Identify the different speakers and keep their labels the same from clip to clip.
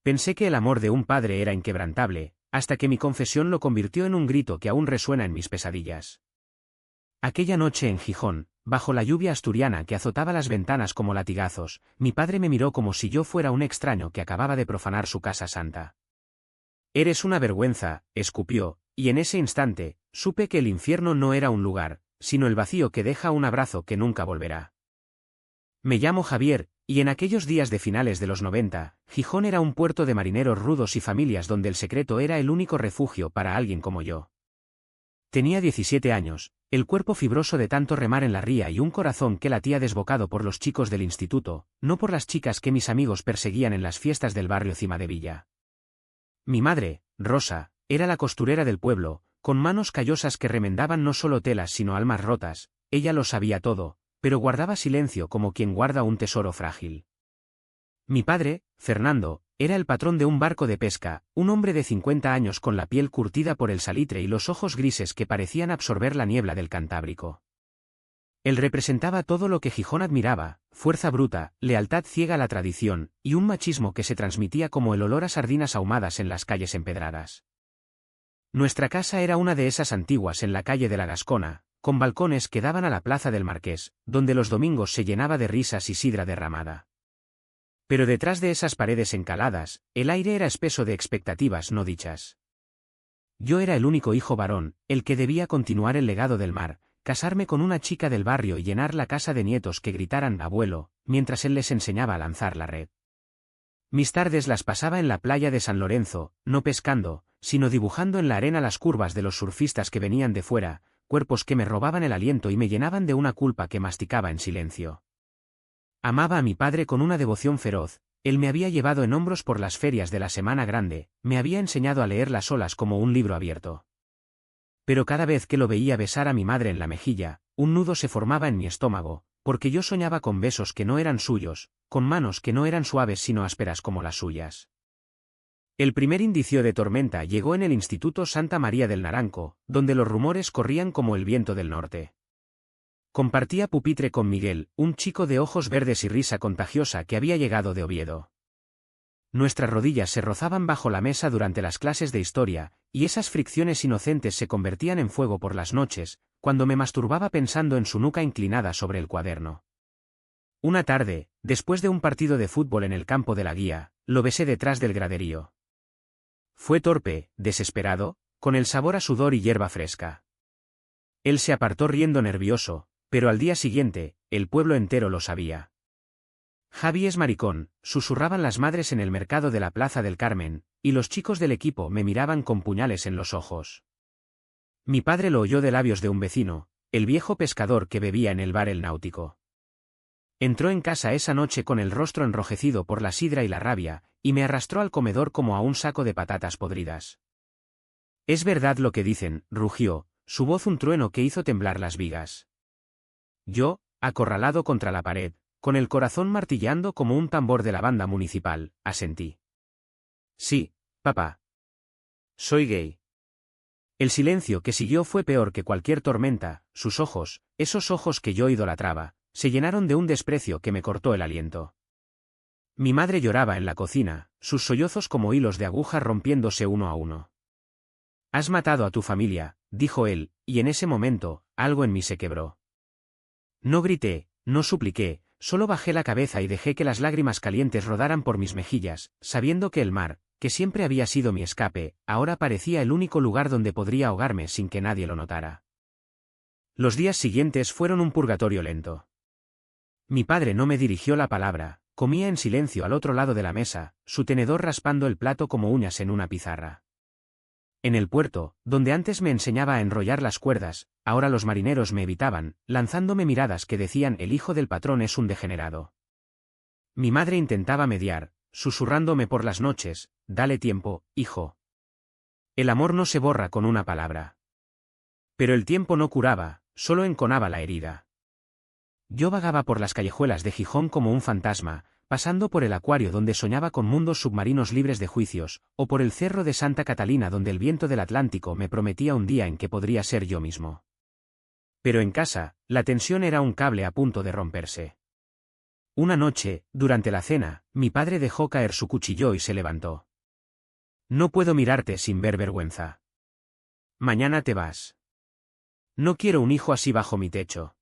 Speaker 1: Pensé que el amor de un padre era inquebrantable, hasta que mi confesión lo convirtió en un grito que aún resuena en mis pesadillas. Aquella noche en Gijón, bajo la lluvia asturiana que azotaba las ventanas como latigazos, mi padre me miró como si yo fuera un extraño que acababa de profanar su casa santa. «Eres una vergüenza», escupió, y en ese instante, supe que el infierno no era un lugar, sino el vacío que deja un abrazo que nunca volverá. Me llamo Javier, y en aquellos días de finales de los 90, Gijón era un puerto de marineros rudos y familias donde el secreto era el único refugio para alguien como yo. Tenía 17 años, el cuerpo fibroso de tanto remar en la ría y un corazón que latía desbocado por los chicos del instituto, no por las chicas que mis amigos perseguían en las fiestas del barrio Cimadevilla. Mi madre, Rosa, era la costurera del pueblo, con manos callosas que remendaban no solo telas sino almas rotas. Ella lo sabía todo, pero guardaba silencio como quien guarda un tesoro frágil. Mi padre, Fernando, era el patrón de un barco de pesca, un hombre de 50 años con la piel curtida por el salitre y los ojos grises que parecían absorber la niebla del Cantábrico. Él representaba todo lo que Gijón admiraba: fuerza bruta, lealtad ciega a la tradición, y un machismo que se transmitía como el olor a sardinas ahumadas en las calles empedradas. Nuestra casa era una de esas antiguas en la calle de la Gascona, con balcones que daban a la plaza del Marqués, donde los domingos se llenaba de risas y sidra derramada. Pero detrás de esas paredes encaladas, el aire era espeso de expectativas no dichas. Yo era el único hijo varón, el que debía continuar el legado del mar, casarme con una chica del barrio y llenar la casa de nietos que gritaran «abuelo», mientras él les enseñaba a lanzar la red. Mis tardes las pasaba en la playa de San Lorenzo, no pescando, sino dibujando en la arena las curvas de los surfistas que venían de fuera, cuerpos que me robaban el aliento y me llenaban de una culpa que masticaba en silencio. Amaba a mi padre con una devoción feroz. Él me había llevado en hombros por las ferias de la Semana Grande, me había enseñado a leer las olas como un libro abierto. Pero cada vez que lo veía besar a mi madre en la mejilla, un nudo se formaba en mi estómago, porque yo soñaba con besos que no eran suyos, con manos que no eran suaves sino ásperas como las suyas. El primer indicio de tormenta llegó en el Instituto Santa María del Naranco, donde los rumores corrían como el viento del norte. Compartía pupitre con Miguel, un chico de ojos verdes y risa contagiosa que había llegado de Oviedo. Nuestras rodillas se rozaban bajo la mesa durante las clases de historia, y esas fricciones inocentes se convertían en fuego por las noches, cuando me masturbaba pensando en su nuca inclinada sobre el cuaderno. Una tarde, después de un partido de fútbol en el campo de la Guía, lo besé detrás del graderío. Fue torpe, desesperado, con el sabor a sudor y hierba fresca. Él se apartó riendo nervioso, pero al día siguiente, el pueblo entero lo sabía. «Javi es maricón», susurraban las madres en el mercado de la Plaza del Carmen, y los chicos del equipo me miraban con puñales en los ojos. Mi padre lo oyó de labios de un vecino, el viejo pescador que bebía en el bar El Náutico. Entró en casa esa noche con el rostro enrojecido por la sidra y la rabia, y me arrastró al comedor como a un saco de patatas podridas. «Es verdad lo que dicen», rugió, su voz un trueno que hizo temblar las vigas. Yo, acorralado contra la pared, con el corazón martillando como un tambor de la banda municipal, asentí. «Sí, papá. Soy gay». El silencio que siguió fue peor que cualquier tormenta. Sus ojos, esos ojos que yo idolatraba, se llenaron de un desprecio que me cortó el aliento. Mi madre lloraba en la cocina, sus sollozos como hilos de aguja rompiéndose uno a uno. «Has matado a tu familia», dijo él, y en ese momento, algo en mí se quebró. No grité, no supliqué, solo bajé la cabeza y dejé que las lágrimas calientes rodaran por mis mejillas, sabiendo que el mar, que siempre había sido mi escape, ahora parecía el único lugar donde podría ahogarme sin que nadie lo notara. Los días siguientes fueron un purgatorio lento. Mi padre no me dirigió la palabra, comía en silencio al otro lado de la mesa, su tenedor raspando el plato como uñas en una pizarra. En el puerto, donde antes me enseñaba a enrollar las cuerdas, ahora los marineros me evitaban, lanzándome miradas que decían «el hijo del patrón es un degenerado». Mi madre intentaba mediar, susurrándome por las noches: «Dale tiempo, hijo. El amor no se borra con una palabra». Pero el tiempo no curaba, solo enconaba la herida. Yo vagaba por las callejuelas de Gijón como un fantasma, pasando por el acuario donde soñaba con mundos submarinos libres de juicios, o por el cerro de Santa Catalina donde el viento del Atlántico me prometía un día en que podría ser yo mismo. Pero en casa, la tensión era un cable a punto de romperse. Una noche, durante la cena, mi padre dejó caer su cuchillo y se levantó. No puedo mirarte sin ver vergüenza. Mañana te vas. No quiero un hijo así bajo mi techo.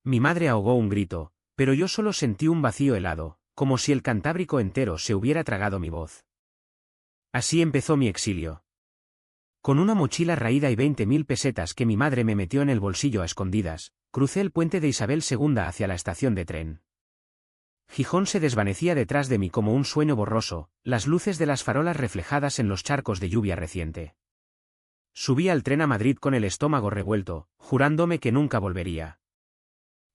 Speaker 1: Mi madre ahogó un grito, pero yo solo sentí un vacío helado, como si el Cantábrico entero se hubiera tragado mi voz. Así empezó mi exilio. Con una mochila raída y 20.000 pesetas que mi madre me metió en el bolsillo a escondidas, crucé el puente de Isabel II hacia la estación de tren. Gijón se desvanecía detrás de mí como un sueño borroso, las luces de las farolas reflejadas en los charcos de lluvia reciente. Subí al tren a Madrid con el estómago revuelto, jurándome que nunca volvería.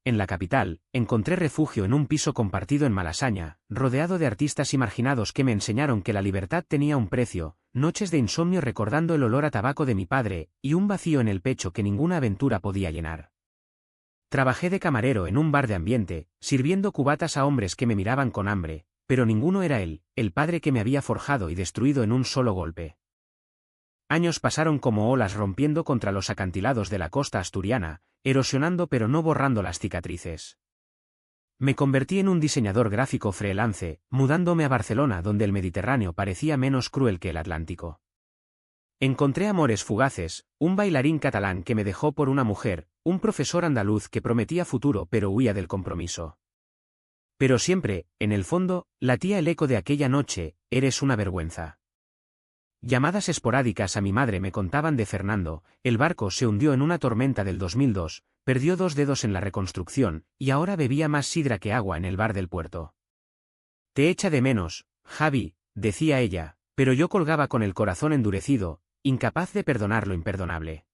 Speaker 1: En la capital, encontré refugio en un piso compartido en Malasaña, rodeado de artistas y marginados que me enseñaron que la libertad tenía un precio, noches de insomnio recordando el olor a tabaco de mi padre, y un vacío en el pecho que ninguna aventura podía llenar. Trabajé de camarero en un bar de ambiente, sirviendo cubatas a hombres que me miraban con hambre, pero ninguno era él, el padre que me había forjado y destruido en un solo golpe. Años pasaron como olas rompiendo contra los acantilados de la costa asturiana, erosionando pero no borrando las cicatrices. Me convertí en un diseñador gráfico freelance, mudándome a Barcelona donde el Mediterráneo parecía menos cruel que el Atlántico. Encontré amores fugaces, un bailarín catalán que me dejó por una mujer, un profesor andaluz que prometía futuro pero huía del compromiso. Pero siempre, en el fondo, latía el eco de aquella noche: eres una vergüenza. Llamadas esporádicas a mi madre me contaban de Fernando: el barco se hundió en una tormenta del 2002, perdió 2 dedos en la reconstrucción, y ahora bebía más sidra que agua en el bar del puerto. Te echa de menos, Javi, decía ella, pero yo colgaba con el corazón endurecido, incapaz de perdonar lo imperdonable.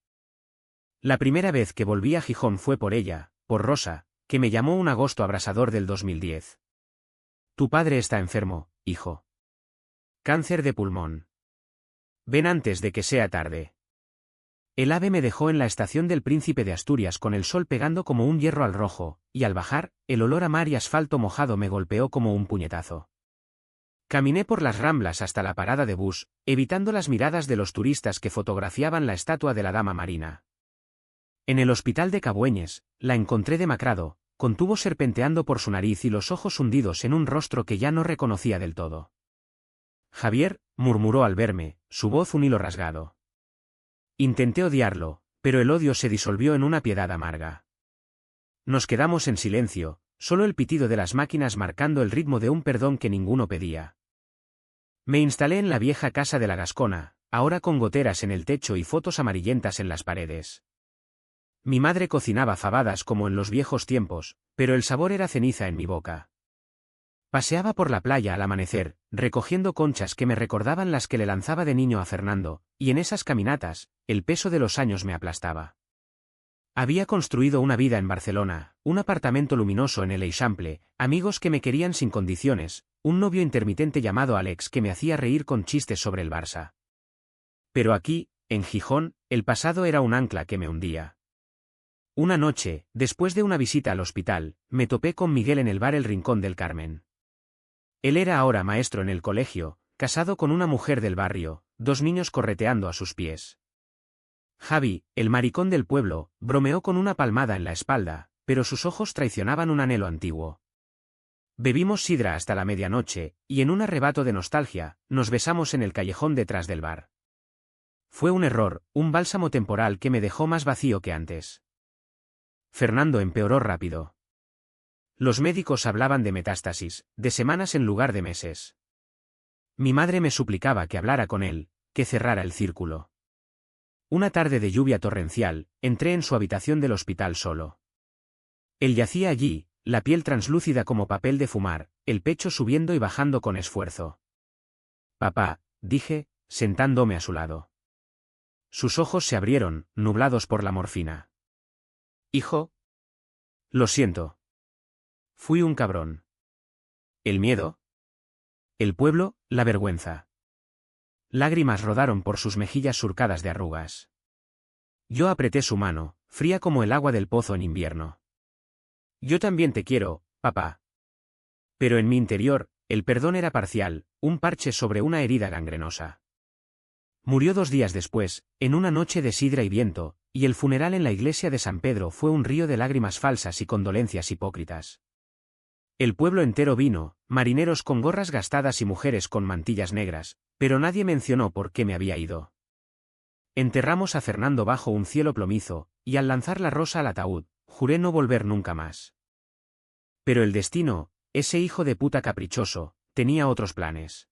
Speaker 1: La primera vez que volví a Gijón fue por ella, por Rosa, que me llamó un agosto abrasador del 2010. Tu padre está enfermo, hijo. Cáncer de pulmón. Ven antes de que sea tarde. El ave me dejó en la estación del Príncipe de Asturias con el sol pegando como un hierro al rojo, y al bajar, el olor a mar y asfalto mojado me golpeó como un puñetazo. Caminé por las Ramblas hasta la parada de bus, evitando las miradas de los turistas que fotografiaban la estatua de la Dama Marina. En el hospital de Cabueñes, la encontré demacrado, con tubos serpenteando por su nariz y los ojos hundidos en un rostro que ya no reconocía del todo. Javier, murmuró al verme, su voz un hilo rasgado. Intenté odiarlo, pero el odio se disolvió en una piedad amarga. Nos quedamos en silencio, solo el pitido de las máquinas marcando el ritmo de un perdón que ninguno pedía. Me instalé en la vieja casa de la Gascona, ahora con goteras en el techo y fotos amarillentas en las paredes. Mi madre cocinaba fabadas como en los viejos tiempos, pero el sabor era ceniza en mi boca. Paseaba por la playa al amanecer, recogiendo conchas que me recordaban las que le lanzaba de niño a Fernando, y en esas caminatas, el peso de los años me aplastaba. Había construido una vida en Barcelona, un apartamento luminoso en el Eixample, amigos que me querían sin condiciones, un novio intermitente llamado Alex que me hacía reír con chistes sobre el Barça. Pero aquí, en Gijón, el pasado era un ancla que me hundía. Una noche, después de una visita al hospital, me topé con Miguel en el bar El Rincón del Carmen. Él era ahora maestro en el colegio, casado con una mujer del barrio, 2 niños correteando a sus pies. Javi, el maricón del pueblo, bromeó con una palmada en la espalda, pero sus ojos traicionaban un anhelo antiguo. Bebimos sidra hasta la medianoche, y en un arrebato de nostalgia, nos besamos en el callejón detrás del bar. Fue un error, un bálsamo temporal que me dejó más vacío que antes. Fernando empeoró rápido. Los médicos hablaban de metástasis, de semanas en lugar de meses. Mi madre me suplicaba que hablara con él, que cerrara el círculo. Una tarde de lluvia torrencial, entré en su habitación del hospital solo. Él yacía allí, la piel translúcida como papel de fumar, el pecho subiendo y bajando con esfuerzo. Papá, dije, sentándome a su lado. Sus ojos se abrieron, nublados por la morfina. Hijo. Lo siento. Fui un cabrón. ¿El miedo? El pueblo, la vergüenza. Lágrimas rodaron por sus mejillas surcadas de arrugas. Yo apreté su mano, fría como el agua del pozo en invierno. Yo también te quiero, papá. Pero en mi interior, el perdón era parcial, un parche sobre una herida gangrenosa. Murió 2 días después, en una noche de sidra y viento, y el funeral en la iglesia de San Pedro fue un río de lágrimas falsas y condolencias hipócritas. El pueblo entero vino, marineros con gorras gastadas y mujeres con mantillas negras, pero nadie mencionó por qué me había ido. Enterramos a Fernando bajo un cielo plomizo, y al lanzar la rosa al ataúd, juré no volver nunca más. Pero el destino, ese hijo de puta caprichoso, tenía otros planes.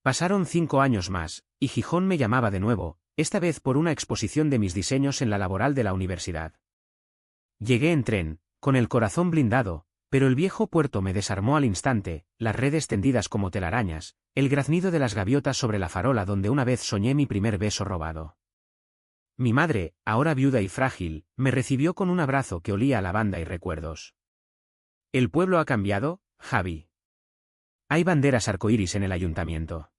Speaker 1: Pasaron 5 años más, y Gijón me llamaba de nuevo, esta vez por una exposición de mis diseños en la laboral de la universidad. Llegué en tren, con el corazón blindado, pero el viejo puerto me desarmó al instante, las redes tendidas como telarañas, el graznido de las gaviotas sobre la farola donde una vez soñé mi primer beso robado. Mi madre, ahora viuda y frágil, me recibió con un abrazo que olía a lavanda y recuerdos. ¿El pueblo ha cambiado, Javi? Hay banderas arcoíris en el ayuntamiento.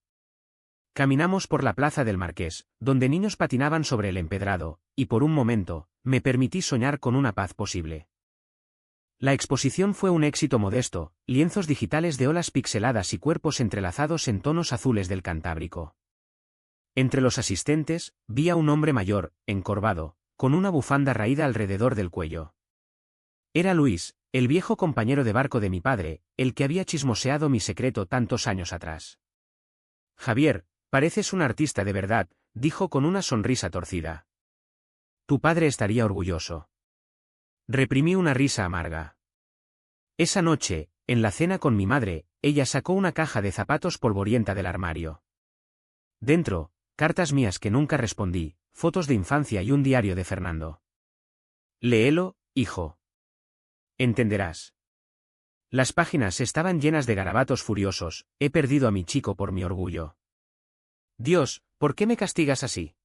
Speaker 1: Caminamos por la plaza del Marqués, donde niños patinaban sobre el empedrado, y por un momento, me permití soñar con una paz posible. La exposición fue un éxito modesto, lienzos digitales de olas pixeladas y cuerpos entrelazados en tonos azules del Cantábrico. Entre los asistentes, vi a un hombre mayor, encorvado, con una bufanda raída alrededor del cuello. Era Luis, el viejo compañero de barco de mi padre, el que había chismoseado mi secreto tantos años atrás. Javier, pareces un artista de verdad, dijo con una sonrisa torcida. Tu padre estaría orgulloso. Reprimí una risa amarga. Esa noche, en la cena con mi madre, ella sacó una caja de zapatos polvorienta del armario. Dentro, cartas mías que nunca respondí, fotos de infancia y un diario de Fernando. Léelo, hijo. Entenderás. Las páginas estaban llenas de garabatos furiosos, he perdido a mi chico por mi orgullo. Dios, ¿por qué me castigas así?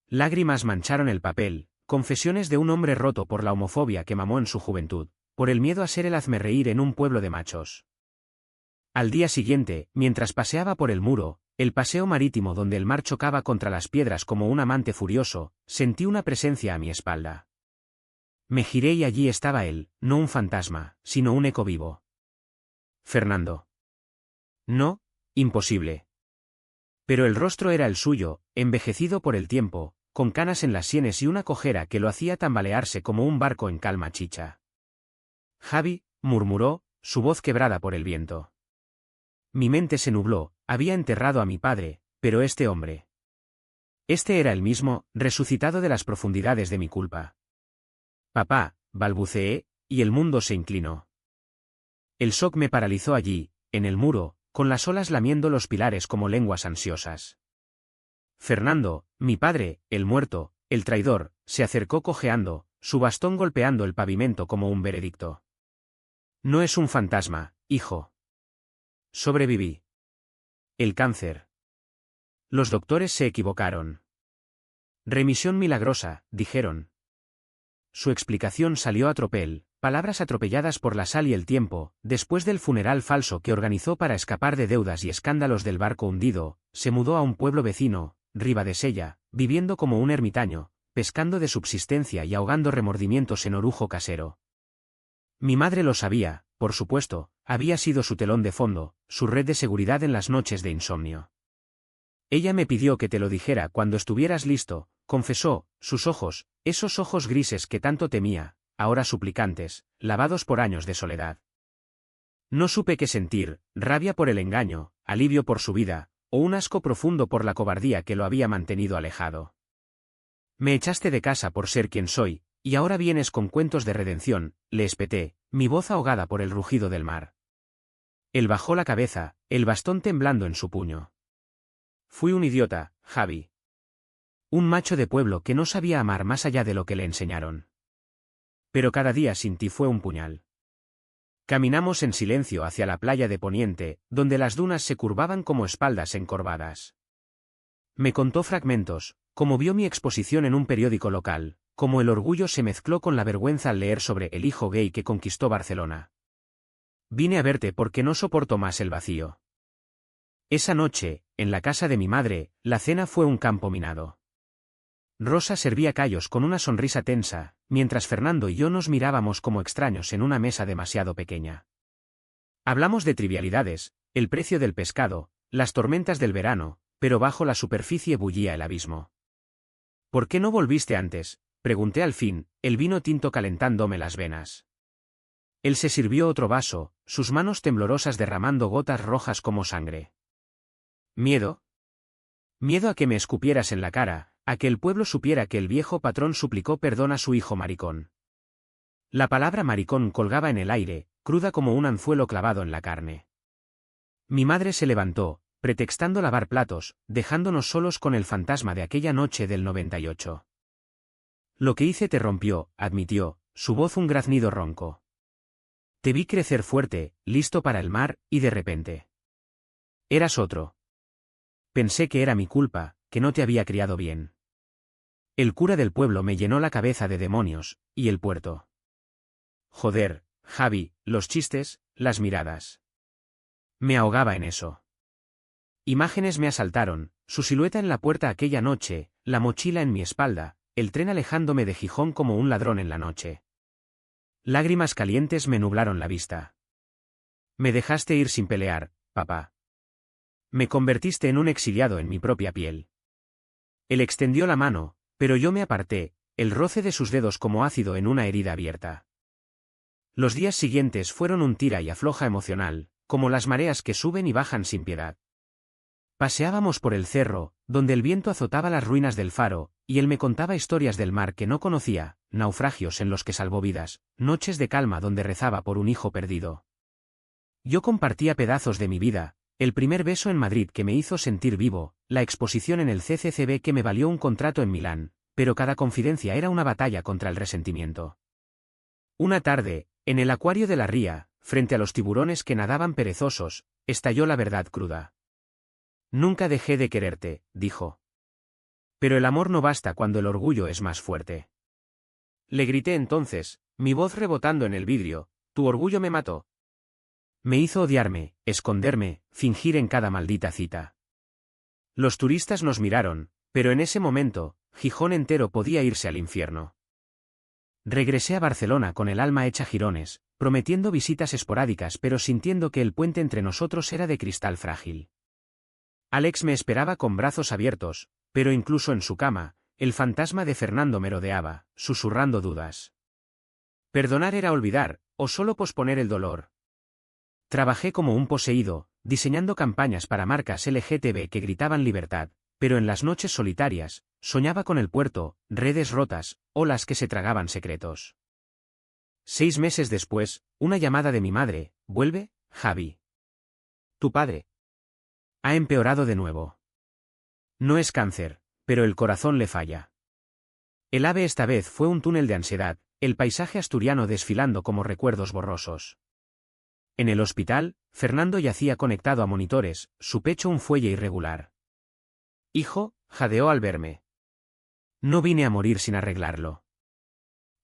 Speaker 1: Lágrimas mancharon el papel, confesiones de un hombre roto por la homofobia que mamó en su juventud, por el miedo a ser el hazmerreír en un pueblo de machos. Al día siguiente, mientras paseaba por el muro, el paseo marítimo donde el mar chocaba contra las piedras como un amante furioso, sentí una presencia a mi espalda. Me giré y allí estaba él, no un fantasma, sino un eco vivo. Fernando. No, imposible. Pero el rostro era el suyo, envejecido por el tiempo, con canas en las sienes y una cojera que lo hacía tambalearse como un barco en calma chicha. Javi, murmuró, su voz quebrada por el viento. Mi mente se nubló, había enterrado a mi padre, pero este hombre. Este era el mismo, resucitado de las profundidades de mi culpa. Papá, balbuceé, y el mundo se inclinó. El shock me paralizó allí, en el muro, con las olas lamiendo los pilares como lenguas ansiosas. Fernando, mi padre, el muerto, el traidor, se acercó cojeando, su bastón golpeando el pavimento como un veredicto. No es un fantasma, hijo. Sobreviví. El cáncer. Los doctores se equivocaron. Remisión milagrosa, dijeron. Su explicación salió a tropel, palabras atropelladas por la sal y el tiempo, después del funeral falso que organizó para escapar de deudas y escándalos del barco hundido, se mudó a un pueblo vecino, Ribadesella, viviendo como un ermitaño, pescando de subsistencia y ahogando remordimientos en orujo casero. Mi madre lo sabía, por supuesto, había sido su telón de fondo, su red de seguridad en las noches de insomnio. Ella me pidió que te lo dijera cuando estuvieras listo, confesó, sus ojos, esos ojos grises que tanto temía, ahora suplicantes, lavados por años de soledad. No supe qué sentir, rabia por el engaño, alivio por su vida, o un asco profundo por la cobardía que lo había mantenido alejado. Me echaste de casa por ser quien soy, y ahora vienes con cuentos de redención, le espeté, mi voz ahogada por el rugido del mar. Él bajó la cabeza, el bastón temblando en su puño. Fui un idiota, Javi. Un macho de pueblo que no sabía amar más allá de lo que le enseñaron. Pero cada día sin ti fue un puñal. Caminamos en silencio hacia la playa de Poniente, donde las dunas se curvaban como espaldas encorvadas. Me contó fragmentos, como vio mi exposición en un periódico local, como el orgullo se mezcló con la vergüenza al leer sobre el hijo gay que conquistó Barcelona. Vine a verte porque no soporto más el vacío. Esa noche, en la casa de mi madre, la cena fue un campo minado. Rosa servía callos con una sonrisa tensa, mientras Fernando y yo nos mirábamos como extraños en una mesa demasiado pequeña. Hablamos de trivialidades, el precio del pescado, las tormentas del verano, pero bajo la superficie bullía el abismo. ¿Por qué no volviste antes?, pregunté al fin, el vino tinto calentándome las venas. Él se sirvió otro vaso, sus manos temblorosas derramando gotas rojas como sangre. ¿Miedo? Miedo a que me escupieras en la cara, a que el pueblo supiera que el viejo patrón suplicó perdón a su hijo maricón. La palabra maricón colgaba en el aire, cruda como un anzuelo clavado en la carne. Mi madre se levantó, pretextando lavar platos, dejándonos solos con el fantasma de aquella noche del 98. Lo que hice te rompió, admitió, su voz un graznido ronco. Te vi crecer fuerte, listo para el mar, y de repente. Eras otro. Pensé que era mi culpa, que no te había criado bien. El cura del pueblo me llenó la cabeza de demonios, y el puerto. Joder, Javi, los chistes, las miradas. Me ahogaba en eso. Imágenes me asaltaron, su silueta en la puerta aquella noche, la mochila en mi espalda, el tren alejándome de Gijón como un ladrón en la noche. Lágrimas calientes me nublaron la vista. Me dejaste ir sin pelear, papá. Me convertiste en un exiliado en mi propia piel. Él extendió la mano, pero yo me aparté, el roce de sus dedos como ácido en una herida abierta. Los días siguientes fueron un tira y afloja emocional, como las mareas que suben y bajan sin piedad. Paseábamos por el cerro, donde el viento azotaba las ruinas del faro, y él me contaba historias del mar que no conocía, naufragios en los que salvó vidas, noches de calma donde rezaba por un hijo perdido. Yo compartía pedazos de mi vida, el primer beso en Madrid que me hizo sentir vivo, la exposición en el CCCB que me valió un contrato en Milán, pero cada confidencia era una batalla contra el resentimiento. Una tarde, en el acuario de la ría, frente a los tiburones que nadaban perezosos, estalló la verdad cruda. Nunca dejé de quererte, dijo. Pero el amor no basta cuando el orgullo es más fuerte. Le grité entonces, mi voz rebotando en el vidrio, tu orgullo me mató. Me hizo odiarme, esconderme, fingir en cada maldita cita. Los turistas nos miraron, pero en ese momento, Gijón entero podía irse al infierno. Regresé a Barcelona con el alma hecha jirones, prometiendo visitas esporádicas pero sintiendo que el puente entre nosotros era de cristal frágil. Alex me esperaba con brazos abiertos, pero incluso en su cama, el fantasma de Fernando merodeaba, susurrando dudas. Perdonar era olvidar, o solo posponer el dolor. Trabajé como un poseído, diseñando campañas para marcas LGTB que gritaban libertad, pero en las noches solitarias, soñaba con el puerto, redes rotas, olas que se tragaban secretos. 6 meses después, una llamada de mi madre, ¿vuelve, Javi? Tu padre ha empeorado de nuevo. No es cáncer, pero el corazón le falla. El ave esta vez fue un túnel de ansiedad, el paisaje asturiano desfilando como recuerdos borrosos. En el hospital, Fernando yacía conectado a monitores, su pecho un fuelle irregular. Hijo, jadeó al verme. No vine a morir sin arreglarlo.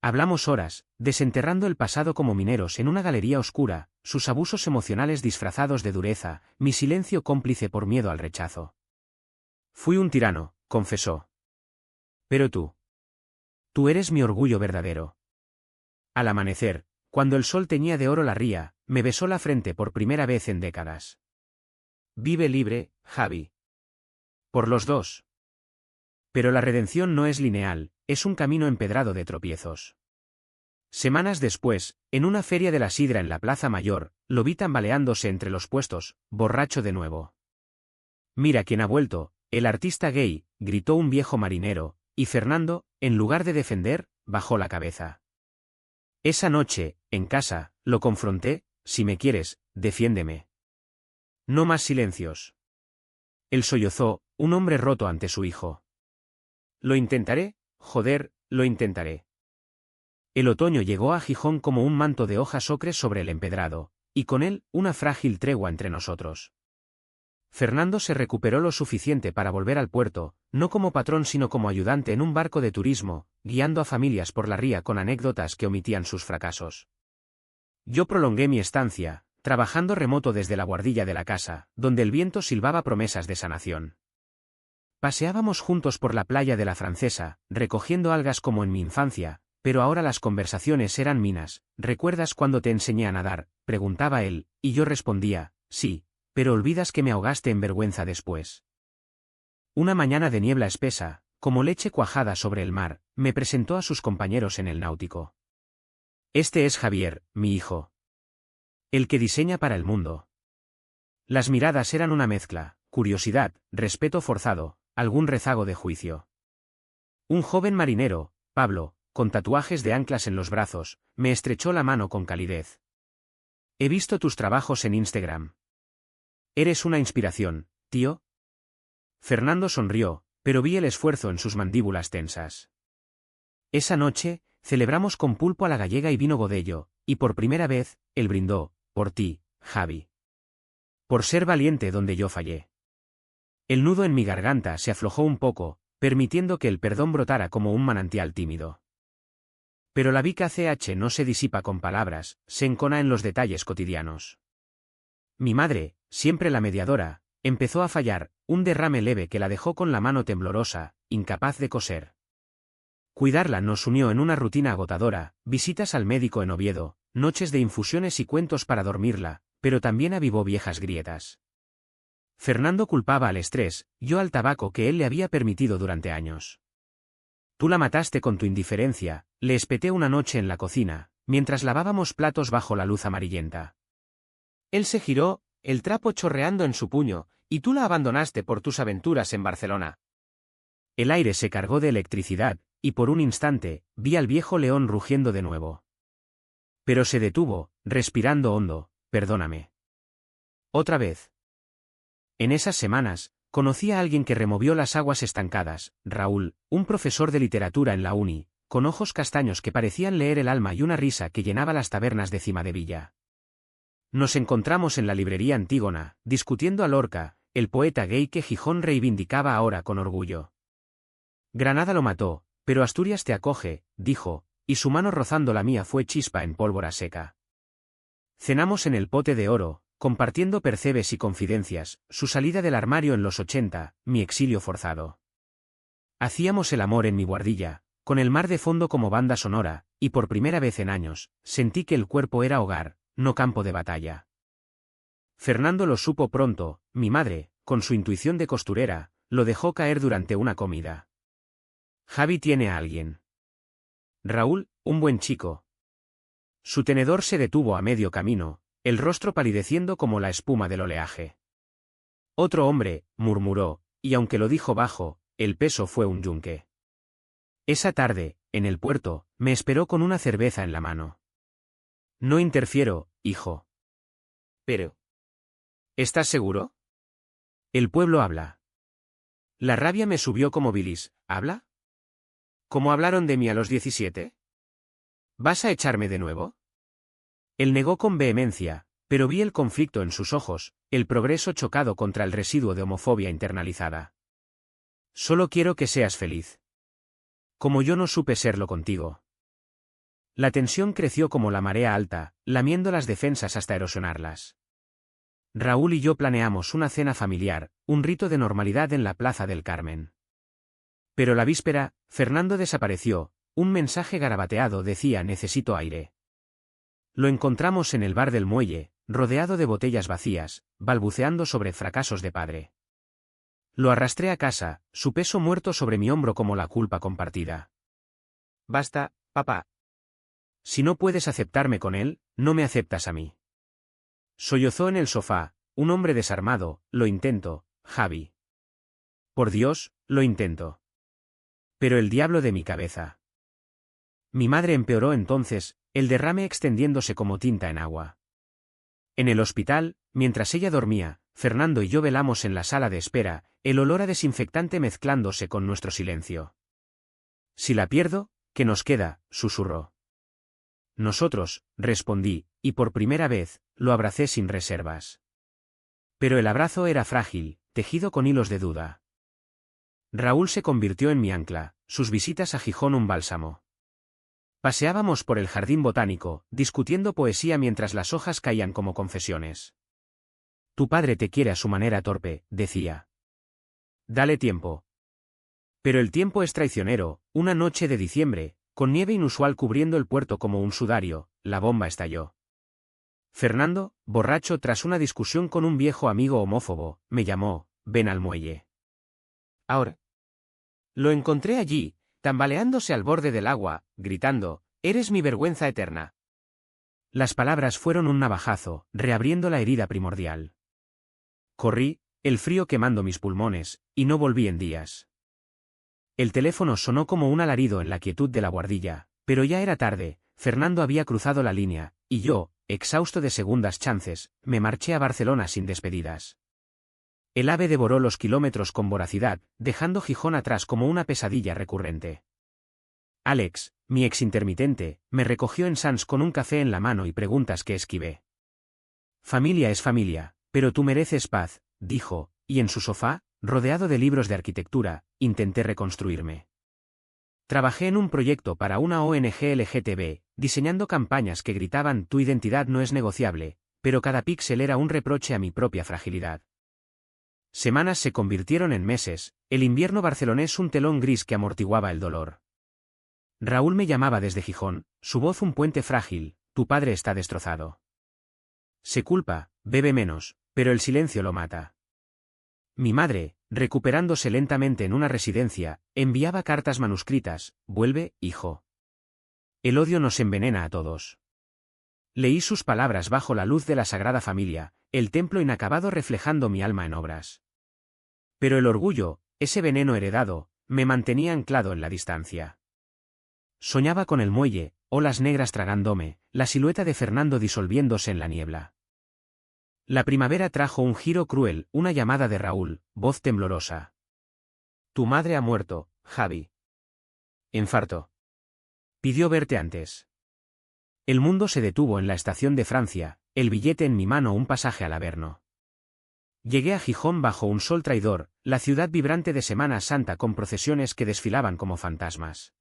Speaker 1: Hablamos horas, desenterrando el pasado como mineros en una galería oscura, sus abusos emocionales disfrazados de dureza, mi silencio cómplice por miedo al rechazo. Fui un tirano, confesó. Pero tú eres mi orgullo verdadero. Al amanecer, cuando el sol teñía de oro la ría, me besó la frente por primera vez en décadas. Vive libre, Javi. Por los dos. Pero la redención no es lineal, es un camino empedrado de tropiezos. Semanas después, en una feria de la sidra en la Plaza Mayor, lo vi tambaleándose entre los puestos, borracho de nuevo. Mira quién ha vuelto, el artista gay, gritó un viejo marinero, y Fernando, en lugar de defender, bajó la cabeza. Esa noche, en casa, lo confronté, si me quieres, defiéndeme. No más silencios. Él sollozó, un hombre roto ante su hijo. Lo intentaré, joder, lo intentaré. El otoño llegó a Gijón como un manto de hojas ocres sobre el empedrado, y con él, una frágil tregua entre nosotros. Fernando se recuperó lo suficiente para volver al puerto, no como patrón sino como ayudante en un barco de turismo, guiando a familias por la ría con anécdotas que omitían sus fracasos. Yo prolongué mi estancia, trabajando remoto desde la buhardilla de la casa, donde el viento silbaba promesas de sanación. Paseábamos juntos por la playa de la Francesa, recogiendo algas como en mi infancia, pero ahora las conversaciones eran minas. ¿Recuerdas cuando te enseñé a nadar?, preguntaba él, y yo respondía, sí, pero olvidas que me ahogaste en vergüenza después. Una mañana de niebla espesa, como leche cuajada sobre el mar, me presentó a sus compañeros en el náutico. Este es Javier, mi hijo. El que diseña para el mundo. Las miradas eran una mezcla, curiosidad, respeto forzado, algún rezago de juicio. Un joven marinero, Pablo, con tatuajes de anclas en los brazos, me estrechó la mano con calidez. He visto tus trabajos en Instagram. Eres una inspiración, tío. Fernando sonrió, pero vi el esfuerzo en sus mandíbulas tensas. Esa noche, celebramos con pulpo a la gallega y vino Godello, y por primera vez, él brindó, por ti, Javi. Por ser valiente donde yo fallé. El nudo en mi garganta se aflojó un poco, permitiendo que el perdón brotara como un manantial tímido. Pero la Vica CH no se disipa con palabras, se encona en los detalles cotidianos. Mi madre, siempre la mediadora, empezó a fallar, un derrame leve que la dejó con la mano temblorosa, incapaz de coser. Cuidarla nos unió en una rutina agotadora, visitas al médico en Oviedo, noches de infusiones y cuentos para dormirla, pero también avivó viejas grietas. Fernando culpaba al estrés, yo al tabaco que él le había permitido durante años. Tú la mataste con tu indiferencia, le espeté una noche en la cocina, mientras lavábamos platos bajo la luz amarillenta. Él se giró, el trapo chorreando en su puño, y tú la abandonaste por tus aventuras en Barcelona. El aire se cargó de electricidad, y por un instante, vi al viejo león rugiendo de nuevo. Pero se detuvo, respirando hondo, perdóname. Otra vez. En esas semanas, conocí a alguien que removió las aguas estancadas, Raúl, un profesor de literatura en la uni, con ojos castaños que parecían leer el alma y una risa que llenaba las tabernas de Cimadevilla. Nos encontramos en la librería Antígona, discutiendo a Lorca, el poeta gay que Gijón reivindicaba ahora con orgullo. Granada lo mató, pero Asturias te acoge, dijo, y su mano rozando la mía fue chispa en pólvora seca. Cenamos en el Pote de Oro, compartiendo percebes y confidencias, su salida del armario en los 80, mi exilio forzado. Hacíamos el amor en mi guardilla, con el mar de fondo como banda sonora, y por primera vez en años, sentí que el cuerpo era hogar, no campo de batalla. Fernando lo supo pronto, mi madre, con su intuición de costurera, lo dejó caer durante una comida. Javi tiene a alguien. Raúl, un buen chico. Su tenedor se detuvo a medio camino, el rostro palideciendo como la espuma del oleaje. Otro hombre, murmuró, y aunque lo dijo bajo, el peso fue un yunque. Esa tarde, en el puerto, me esperó con una cerveza en la mano. No interfiero, hijo. Pero. ¿Estás seguro? El pueblo habla. La rabia me subió como bilis. ¿Habla? ¿Cómo hablaron de mí a los 17? ¿Vas a echarme de nuevo? Él negó con vehemencia, pero vi el conflicto en sus ojos, el progreso chocado contra el residuo de homofobia internalizada. Solo quiero que seas feliz. Como yo no supe serlo contigo. La tensión creció como la marea alta, lamiendo las defensas hasta erosionarlas. Raúl y yo planeamos una cena familiar, un rito de normalidad en la Plaza del Carmen. Pero la víspera, Fernando desapareció, un mensaje garabateado decía necesito aire. Lo encontramos en el bar del muelle, rodeado de botellas vacías, balbuceando sobre fracasos de padre. Lo arrastré a casa, su peso muerto sobre mi hombro como la culpa compartida. Basta, papá. Si no puedes aceptarme con él, no me aceptas a mí. Sollozó en el sofá, un hombre desarmado, lo intento, Javi. Por Dios, lo intento. Pero el diablo de mi cabeza. Mi madre empeoró entonces, el derrame extendiéndose como tinta en agua. En el hospital, mientras ella dormía, Fernando y yo velamos en la sala de espera, el olor a desinfectante mezclándose con nuestro silencio. Si la pierdo, ¿qué nos queda?, susurró. Nosotros, respondí, y por primera vez, lo abracé sin reservas. Pero el abrazo era frágil, tejido con hilos de duda. Raúl se convirtió en mi ancla, sus visitas a Gijón un bálsamo. Paseábamos por el jardín botánico, discutiendo poesía mientras las hojas caían como confesiones. Tu padre te quiere a su manera torpe, decía. Dale tiempo. Pero el tiempo es traicionero, una noche de diciembre, con nieve inusual cubriendo el puerto como un sudario, la bomba estalló. Fernando, borracho tras una discusión con un viejo amigo homófobo, me llamó, ven al muelle. Ahora. Lo encontré allí, tambaleándose al borde del agua, gritando, eres mi vergüenza eterna. Las palabras fueron un navajazo, reabriendo la herida primordial. Corrí, el frío quemando mis pulmones, y no volví en días. El teléfono sonó como un alarido en la quietud de la buhardilla, pero ya era tarde, Fernando había cruzado la línea, y yo, exhausto de segundas chances, me marché a Barcelona sin despedidas. El ave devoró los kilómetros con voracidad, dejando Gijón atrás como una pesadilla recurrente. Alex, mi ex intermitente, me recogió en Sants con un café en la mano y preguntas que esquivé. Familia es familia, pero tú mereces paz, dijo, y en su sofá, rodeado de libros de arquitectura, intenté reconstruirme. Trabajé en un proyecto para una ONG LGTB, diseñando campañas que gritaban tu identidad no es negociable, pero cada píxel era un reproche a mi propia fragilidad. Semanas se convirtieron en meses, el invierno barcelonés un telón gris que amortiguaba el dolor. Raúl me llamaba desde Gijón, su voz un puente frágil, tu padre está destrozado. Se culpa, bebe menos, pero el silencio lo mata. Mi madre, recuperándose lentamente en una residencia, enviaba cartas manuscritas, vuelve, hijo. El odio nos envenena a todos. Leí sus palabras bajo la luz de la Sagrada Familia, el templo inacabado reflejando mi alma en obras. Pero el orgullo, ese veneno heredado, me mantenía anclado en la distancia. Soñaba con el muelle, olas negras tragándome, la silueta de Fernando disolviéndose en la niebla. La primavera trajo un giro cruel, una llamada de Raúl, voz temblorosa. Tu madre ha muerto, Javi. Infarto. Pidió verte antes. El mundo se detuvo en la estación de Francia, el billete en mi mano, un pasaje al Averno. Llegué a Gijón bajo un sol traidor, la ciudad vibrante de Semana Santa con procesiones que desfilaban como fantasmas.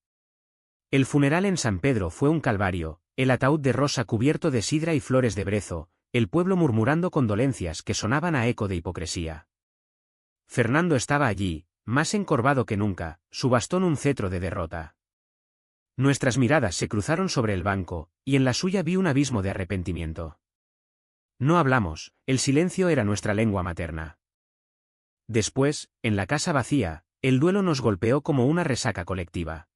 Speaker 1: El funeral en San Pedro fue un calvario, el ataúd de rosa cubierto de sidra y flores de brezo, el pueblo murmurando condolencias que sonaban a eco de hipocresía. Fernando estaba allí, más encorvado que nunca, su bastón un cetro de derrota. Nuestras miradas se cruzaron sobre el banco, y en la suya vi un abismo de arrepentimiento. No hablamos, el silencio era nuestra lengua materna. Después, en la casa vacía, el duelo nos golpeó como una resaca colectiva.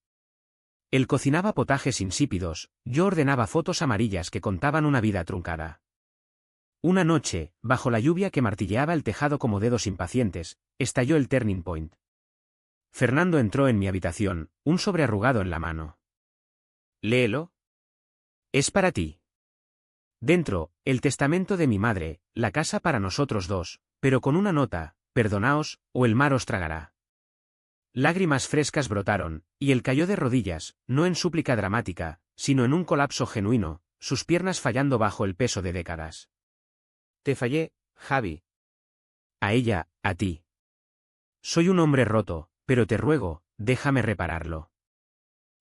Speaker 1: Él cocinaba potajes insípidos, yo ordenaba fotos amarillas que contaban una vida truncada. Una noche, bajo la lluvia que martilleaba el tejado como dedos impacientes, estalló el turning point. Fernando entró en mi habitación, un sobre arrugado en la mano. Léelo. Es para ti. Dentro, el testamento de mi madre, la casa para nosotros dos, pero con una nota, perdonaos, o el mar os tragará. Lágrimas frescas brotaron, y él cayó de rodillas, no en súplica dramática, sino en un colapso genuino, sus piernas fallando bajo el peso de décadas. Te fallé, Javi. A ella, a ti. Soy un hombre roto, pero te ruego, déjame repararlo.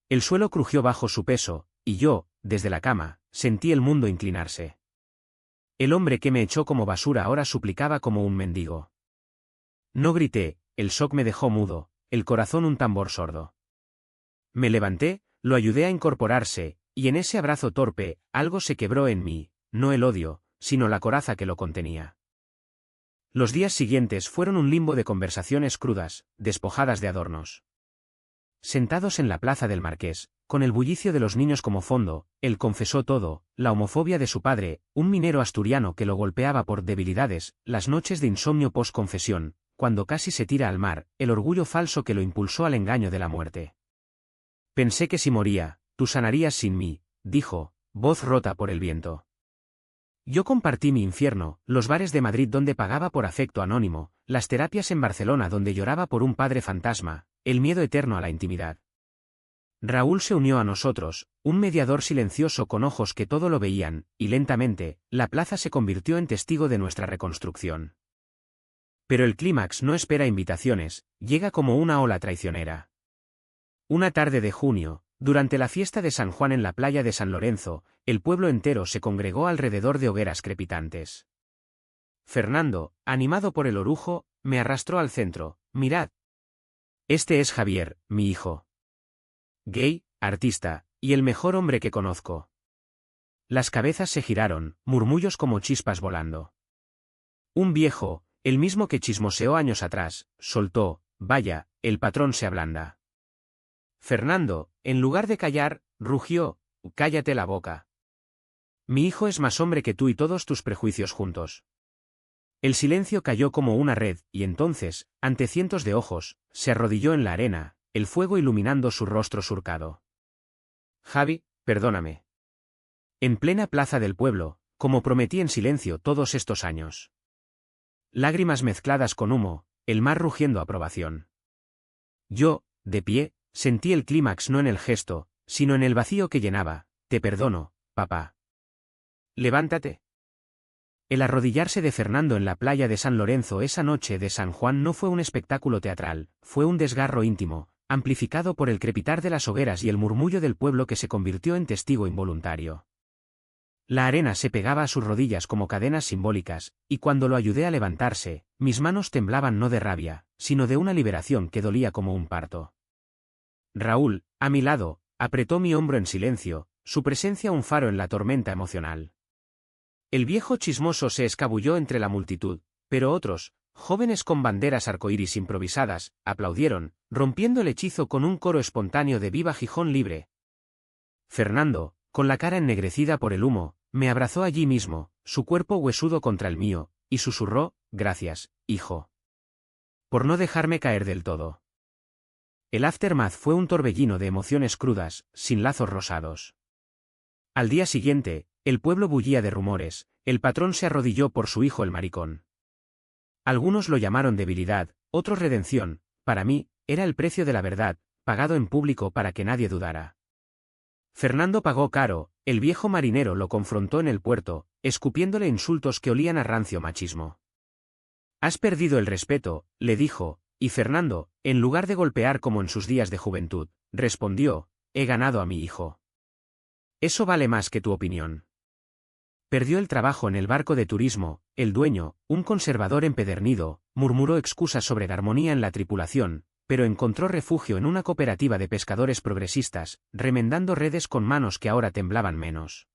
Speaker 1: El suelo crujió bajo su peso, y yo, desde la cama, sentí el mundo inclinarse. El hombre que me echó como basura ahora suplicaba como un mendigo. No grité, el shock me dejó mudo, el corazón un tambor sordo. Me levanté, lo ayudé a incorporarse, y en ese abrazo torpe, algo se quebró en mí, no el odio, sino la coraza que lo contenía. Los días siguientes fueron un limbo de conversaciones crudas, despojadas de adornos. Sentados en la plaza del Marqués, con el bullicio de los niños como fondo, él confesó todo, la homofobia de su padre, un minero asturiano que lo golpeaba por debilidades, las noches de insomnio post-confesión, cuando casi se tira al mar, el orgullo falso que lo impulsó al engaño de la muerte. Pensé que si moría, tú sanarías sin mí, dijo, voz rota por el viento. Yo compartí mi infierno, los bares de Madrid donde pagaba por afecto anónimo, las terapias en Barcelona donde lloraba por un padre fantasma, el miedo eterno a la intimidad. Raúl se unió a nosotros, un mediador silencioso con ojos que todo lo veían, y lentamente, la plaza se convirtió en testigo de nuestra reconstrucción. Pero el clímax no espera invitaciones, llega como una ola traicionera. Una tarde de junio, durante la fiesta de San Juan en la playa de San Lorenzo, el pueblo entero se congregó alrededor de hogueras crepitantes. Fernando, animado por el orujo, me arrastró al centro. Mirad. Este es Javier, mi hijo. Gay, artista, y el mejor hombre que conozco. Las cabezas se giraron, murmullos como chispas volando. Un viejo, el mismo que chismoseó años atrás, soltó, vaya, el patrón se ablanda. Fernando, en lugar de callar, rugió, cállate la boca. Mi hijo es más hombre que tú y todos tus prejuicios juntos. El silencio cayó como una red, y entonces, ante cientos de ojos, se arrodilló en la arena, el fuego iluminando su rostro surcado. Javi, perdóname. En plena plaza del pueblo, como prometí en silencio todos estos años. Lágrimas mezcladas con humo, el mar rugiendo aprobación. Yo, de pie, sentí el clímax no en el gesto, sino en el vacío que llenaba. Te perdono, papá. Levántate. El arrodillarse de Fernando en la playa de San Lorenzo esa noche de San Juan no fue un espectáculo teatral, fue un desgarro íntimo, amplificado por el crepitar de las hogueras y el murmullo del pueblo que se convirtió en testigo involuntario. La arena se pegaba a sus rodillas como cadenas simbólicas, y cuando lo ayudé a levantarse, mis manos temblaban no de rabia, sino de una liberación que dolía como un parto. Raúl, a mi lado, apretó mi hombro en silencio, su presencia un faro en la tormenta emocional. El viejo chismoso se escabulló entre la multitud, pero otros, jóvenes con banderas arcoíris improvisadas, aplaudieron, rompiendo el hechizo con un coro espontáneo de Viva Gijón libre. Fernando, con la cara ennegrecida por el humo, me abrazó allí mismo, su cuerpo huesudo contra el mío, y susurró, gracias, hijo. Por no dejarme caer del todo. El aftermath fue un torbellino de emociones crudas, sin lazos rosados. Al día siguiente, el pueblo bullía de rumores, el patrón se arrodilló por su hijo el maricón. Algunos lo llamaron debilidad, otros redención, para mí, era el precio de la verdad, pagado en público para que nadie dudara. Fernando pagó caro, el viejo marinero lo confrontó en el puerto, escupiéndole insultos que olían a rancio machismo. Has perdido el respeto, le dijo, y Fernando, en lugar de golpear como en sus días de juventud, respondió, he ganado a mi hijo. Eso vale más que tu opinión. Perdió el trabajo en el barco de turismo, el dueño, un conservador empedernido, murmuró excusas sobre armonía en la tripulación, pero encontró refugio en una cooperativa de pescadores progresistas, remendando redes con manos que ahora temblaban menos.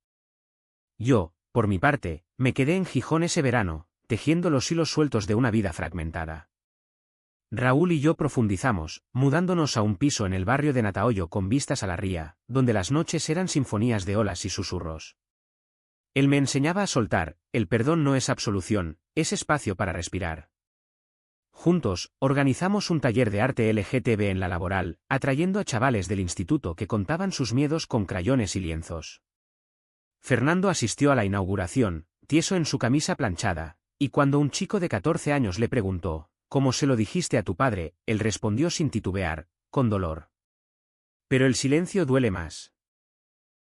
Speaker 1: Yo, por mi parte, me quedé en Gijón ese verano, tejiendo los hilos sueltos de una vida fragmentada. Raúl y yo profundizamos, mudándonos a un piso en el barrio de Natahoyo con vistas a la ría, donde las noches eran sinfonías de olas y susurros. Él me enseñaba a soltar, el perdón no es absolución, es espacio para respirar. Juntos, organizamos un taller de arte LGTB en la Laboral, atrayendo a chavales del instituto que contaban sus miedos con crayones y lienzos. Fernando asistió a la inauguración, tieso en su camisa planchada, y cuando un chico de 14 años le preguntó, ¿cómo se lo dijiste a tu padre?, él respondió sin titubear, con dolor. Pero el silencio duele más.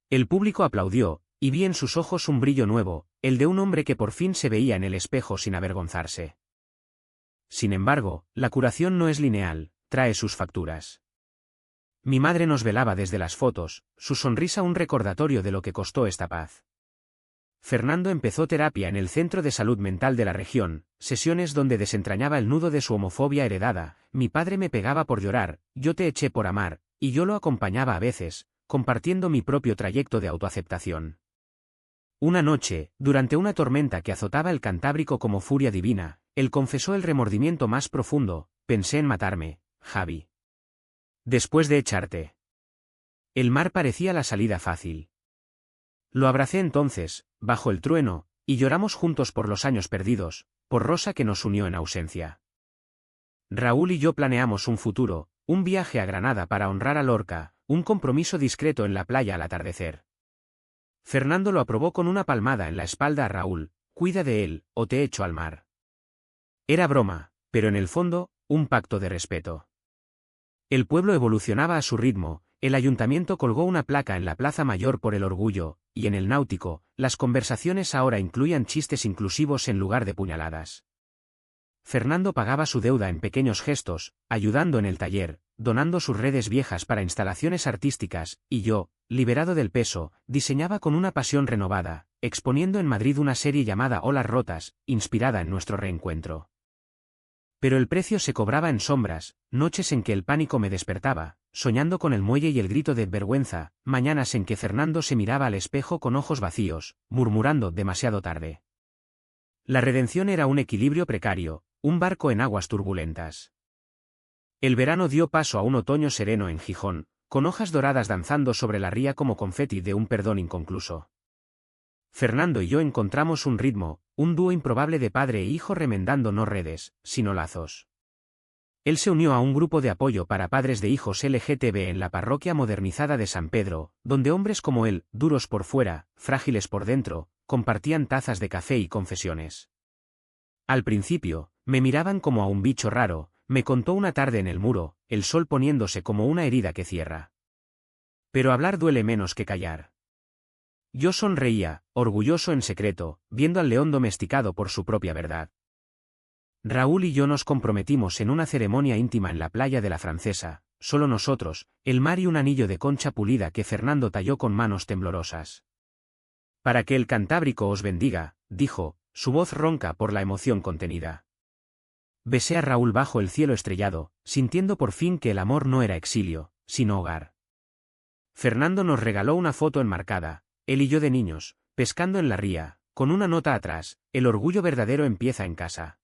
Speaker 1: El público aplaudió, y vi en sus ojos un brillo nuevo, el de un hombre que por fin se veía en el espejo sin avergonzarse. Sin embargo, la curación no es lineal, trae sus facturas. Mi madre nos velaba desde las fotos, su sonrisa un recordatorio de lo que costó esta paz. Fernando empezó terapia en el Centro de Salud Mental de la región, sesiones donde desentrañaba el nudo de su homofobia heredada. Mi padre me pegaba por llorar, yo te eché por amar, y yo lo acompañaba a veces, compartiendo mi propio trayecto de autoaceptación. Una noche, durante una tormenta que azotaba el Cantábrico como furia divina, él confesó el remordimiento más profundo, pensé en matarme, Javi. Después de echarte. El mar parecía la salida fácil. Lo abracé entonces, bajo el trueno, y lloramos juntos por los años perdidos, por Rosa que nos unió en ausencia. Raúl y yo planeamos un futuro, un viaje a Granada para honrar a Lorca, un compromiso discreto en la playa al atardecer. Fernando lo aprobó con una palmada en la espalda a Raúl, cuida de él, o te echo al mar. Era broma, pero en el fondo, un pacto de respeto. El pueblo evolucionaba a su ritmo, el ayuntamiento colgó una placa en la Plaza Mayor por el orgullo, y en el náutico, las conversaciones ahora incluían chistes inclusivos en lugar de puñaladas. Fernando pagaba su deuda en pequeños gestos, ayudando en el taller, donando sus redes viejas para instalaciones artísticas, y yo, liberado del peso, diseñaba con una pasión renovada, exponiendo en Madrid una serie llamada Olas Rotas, inspirada en nuestro reencuentro. Pero el precio se cobraba en sombras, noches en que el pánico me despertaba, soñando con el muelle y el grito de vergüenza, mañanas en que Fernando se miraba al espejo con ojos vacíos, murmurando demasiado tarde. La redención era un equilibrio precario, un barco en aguas turbulentas. El verano dio paso a un otoño sereno en Gijón, con hojas doradas danzando sobre la ría como confeti de un perdón inconcluso. Fernando y yo encontramos un ritmo, un dúo improbable de padre e hijo remendando no redes, sino lazos. Él se unió a un grupo de apoyo para padres de hijos LGTB en la parroquia modernizada de San Pedro, donde hombres como él, duros por fuera, frágiles por dentro, compartían tazas de café y confesiones. Al principio, me miraban como a un bicho raro, me contó una tarde en el muro, el sol poniéndose como una herida que cierra. Pero hablar duele menos que callar. Yo sonreía, orgulloso en secreto, viendo al león domesticado por su propia verdad. Raúl y yo nos comprometimos en una ceremonia íntima en la playa de la Francesa, solo nosotros, el mar y un anillo de concha pulida que Fernando talló con manos temblorosas. Para que el Cantábrico os bendiga, dijo, su voz ronca por la emoción contenida. Besé a Raúl bajo el cielo estrellado, sintiendo por fin que el amor no era exilio, sino hogar. Fernando nos regaló una foto enmarcada, él y yo de niños, pescando en la ría, con una nota atrás, el orgullo verdadero empieza en casa.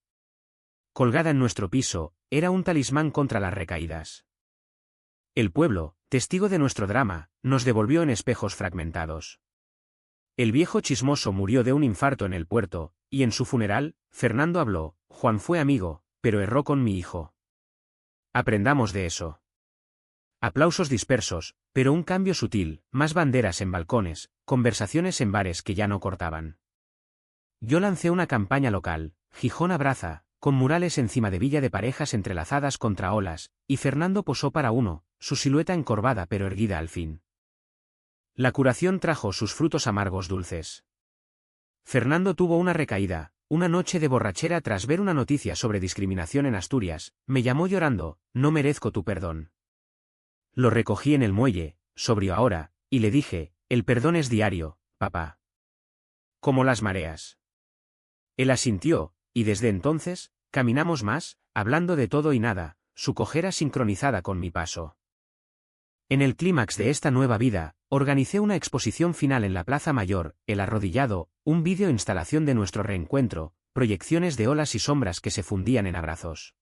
Speaker 1: Colgada en nuestro piso, era un talismán contra las recaídas. El pueblo, testigo de nuestro drama, nos devolvió en espejos fragmentados. El viejo chismoso murió de un infarto en el puerto, y en su funeral, Fernando habló, Juan fue amigo, pero erró con mi hijo. Aprendamos de eso. Aplausos dispersos, pero un cambio sutil, más banderas en balcones, conversaciones en bares que ya no cortaban. Yo lancé una campaña local, Gijón abraza, con murales encima de villa de parejas entrelazadas contra olas, y Fernando posó para uno, su silueta encorvada pero erguida al fin. La curación trajo sus frutos amargos dulces. Fernando tuvo una recaída, una noche de borrachera tras ver una noticia sobre discriminación en Asturias, me llamó llorando, no merezco tu perdón. Lo recogí en el muelle, sobrio ahora, y le dije, el perdón es diario, papá. Como las mareas. Él asintió, y desde entonces, caminamos más, hablando de todo y nada, su cojera sincronizada con mi paso. En el clímax de esta nueva vida, organicé una exposición final en la Plaza Mayor, El Arrodillado, un vídeo instalación de nuestro reencuentro, proyecciones de olas y sombras que se fundían en abrazos.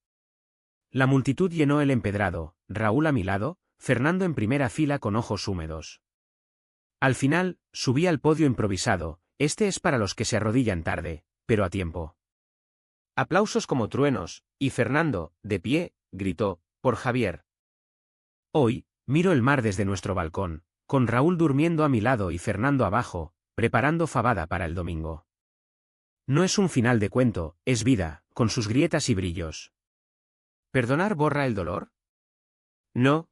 Speaker 1: La multitud llenó el empedrado, Raúl a mi lado, Fernando en primera fila con ojos húmedos. Al final, subí al podio improvisado, este es para los que se arrodillan tarde, pero a tiempo. Aplausos como truenos, y Fernando, de pie, gritó, por Javier. Hoy, miro el mar desde nuestro balcón, con Raúl durmiendo a mi lado y Fernando abajo, preparando fabada para el domingo. No es un final de cuento, es vida, con sus grietas y brillos. ¿Perdonar borra el dolor? No.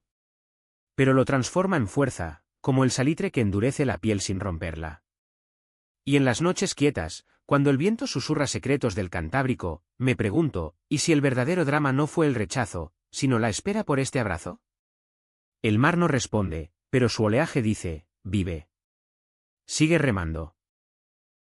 Speaker 1: Pero lo transforma en fuerza, como el salitre que endurece la piel sin romperla. Y en las noches quietas, cuando el viento susurra secretos del Cantábrico, me pregunto, ¿y si el verdadero drama no fue el rechazo, sino la espera por este abrazo? El mar no responde, pero su oleaje dice, vive. Sigue remando.